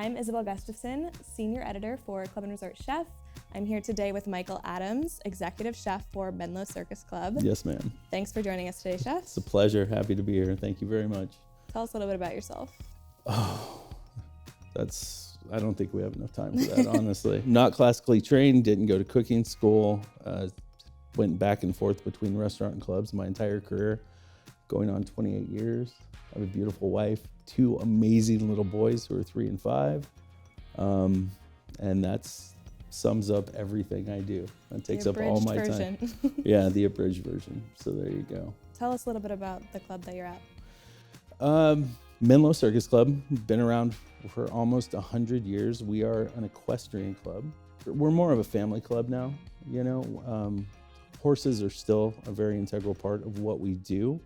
I'm Isabel Gustafson, Senior Editor for Club and Resort Chef. I'm here today with Michel Adams, Executive Chef for Menlo Circus Club. Yes, ma'am. Thanks for joining us today, Chef. It's a pleasure. Happy to be here. Thank you very much. Tell us a little bit about yourself. I don't think we have enough time for that, honestly. Not classically trained, didn't go to cooking school, went back and forth between restaurant and clubs my entire career, going on 28 years. I have a beautiful wife, two amazing little boys who are 3 and 5. And that sums up everything I do. That takes up all my time. Yeah, the abridged version. So there you go. Tell us a little bit about the club that you're at. Menlo Circus Club, been around for almost 100 years. We are an equestrian club. We're more of a family club now, you know. Horses are still a very integral part of what we do,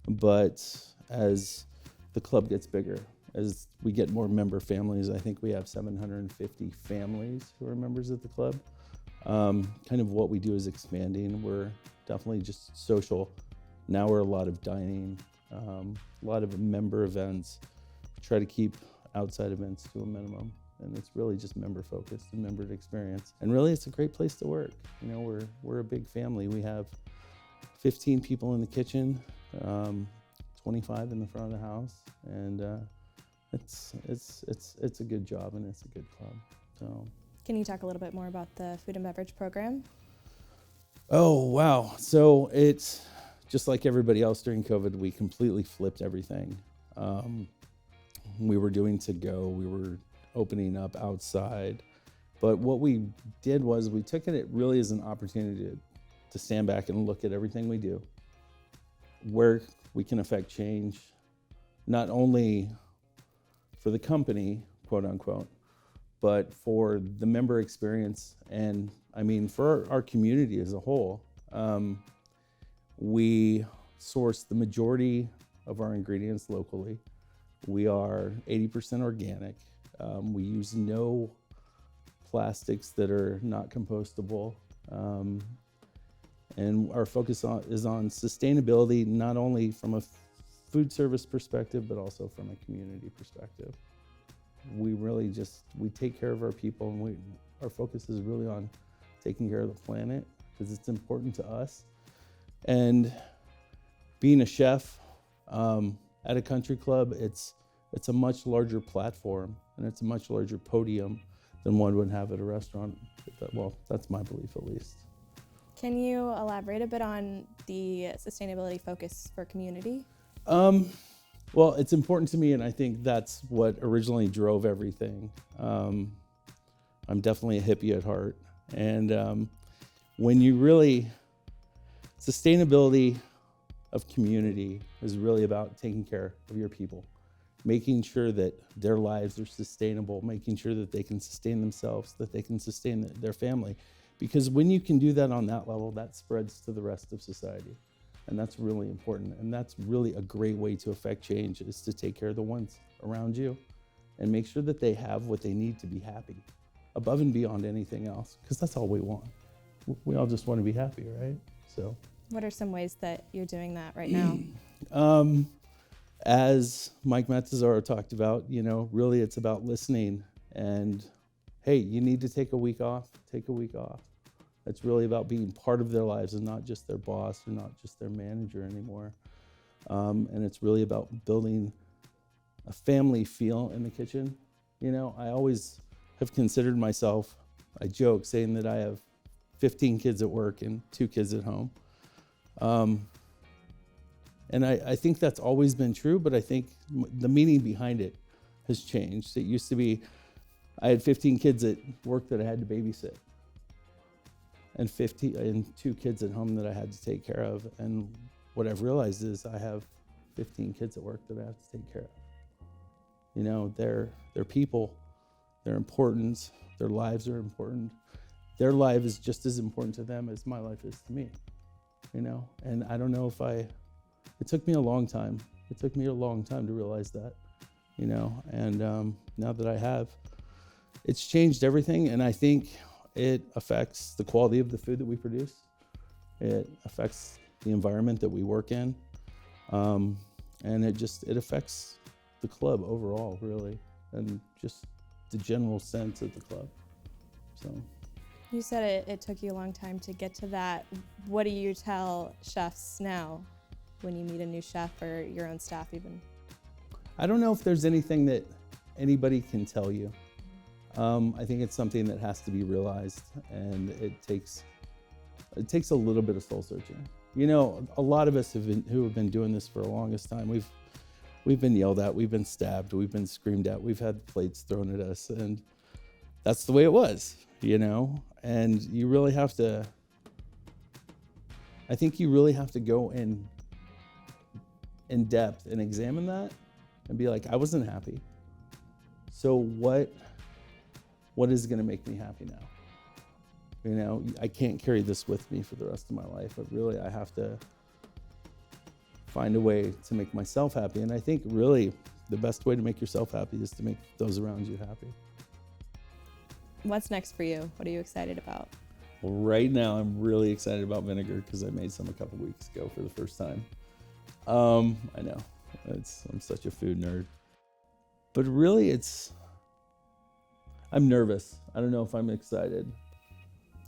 but as the club gets bigger, as we get more member families, I think we have 750 families who are members of the club. Kind of what we do is expanding. We're definitely just social. Now we're a lot of dining, a lot of member events. We try to keep outside events to a minimum, and it's really just member focused and member experience. And really, it's a great place to work. You know, we're a big family. We have 15 people in the kitchen, 25 in the front of the house, and it's a good job and it's a good club. So, can you talk a little bit more about the food and beverage program? Oh wow! So it's just like everybody else during COVID, we completely flipped everything. We were doing to go, we were opening up outside. But what we did was we took it really as an opportunity to stand back and look at everything we do, where we can affect change, not only for the company, quote unquote, but for the member experience and I mean for our community as a whole. We source the majority of our ingredients locally. We are 80% organic. We use no plastics that are not compostable. And our focus is on sustainability, not only from a food service perspective, but also from a community perspective. We really we take care of our people, and our focus is really on taking care of the planet because it's important to us. And being a chef at a country club, it's a much larger platform and it's a much larger podium than one would have at a restaurant. Well, that's my belief at least. Can you elaborate a bit on the sustainability focus for community? Well, it's important to me, and I think that's what originally drove everything. I'm definitely a hippie at heart, and when you really sustainability of community is really about taking care of your people, making sure that their lives are sustainable, making sure that they can sustain themselves, that they can sustain their family. Because when you can do that on that level, that spreads to the rest of society. And that's really important. And that's really a great way to affect change, is to take care of the ones around you and make sure that they have what they need to be happy, above and beyond anything else, because that's all we want. We all just want to be happy, right? So. What are some ways that you're doing that right now? As Mike Mazzaro talked about, you know, really it's about listening and, hey, you need to take a week off, take a week off. It's really about being part of their lives and not just their boss or not just their manager anymore. And it's really about building a family feel in the kitchen. You know, I always have considered myself, I joke saying that I have 15 kids at work and 2 kids at home. And I think that's always been true, but I think the meaning behind it has changed. It used to be, I had 15 kids at work that I had to babysit, and 2 kids at home that I had to take care of. And what I've realized is I have 15 kids at work that I have to take care of. You know, they're people, they're important, their lives are important. Their life is just as important to them as my life is to me, you know? And I don't know if it took me a long time. It took me a long time to realize that, you know? And now that I have, it's changed everything. And I think it affects the quality of the food that we produce. It affects the environment that we work in. And it affects the club overall, really. And just the general sense of the club. So. You said it took you a long time to get to that. What do you tell chefs now when you meet a new chef or your own staff even? I don't know if there's anything that anybody can tell you. I think it's something that has to be realized, and it takes a little bit of soul searching. You know, a lot of us who have been doing this for the longest time, we've been yelled at, we've been stabbed, we've been screamed at, we've had plates thrown at us, and that's the way it was, you know? And you really have to, I think you really have to go in depth and examine that and be like, I wasn't happy. So what is gonna make me happy now? You know, I can't carry this with me for the rest of my life, but really I have to find a way to make myself happy. And I think really the best way to make yourself happy is to make those around you happy. What's next for you? What are you excited about? Well, right now I'm really excited about vinegar because I made some a couple weeks ago for the first time. I know, I'm such a food nerd. But really I'm nervous. I don't know if I'm excited.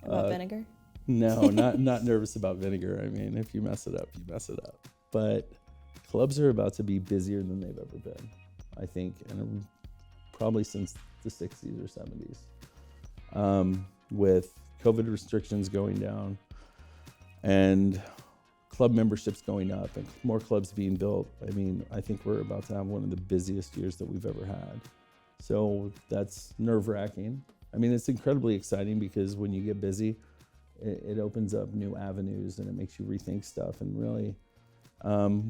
About vinegar? No, not nervous about vinegar. I mean, if you mess it up, you mess it up. But clubs are about to be busier than they've ever been, I think, and probably since the 60s or 70s. With COVID restrictions going down and club memberships going up and more clubs being built, I mean, I think we're about to have one of the busiest years that we've ever had. So that's nerve-wracking. I mean, it's incredibly exciting because when you get busy, it opens up new avenues and it makes you rethink stuff. And really,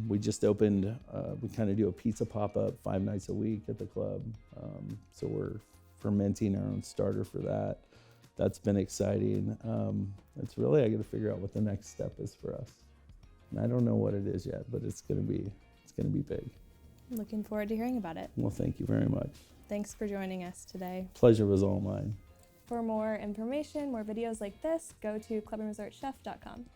we just opened, we kind of do a pizza pop-up 5 nights a week at the club. So we're fermenting our own starter for that. That's been exciting. It's really, I got to figure out what the next step is for us. And I don't know what it is yet, but it's gonna be big. Looking forward to hearing about it. Well, thank you very much. Thanks for joining us today. Pleasure was all mine. For more information, more videos like this, go to clubandresortchef.com.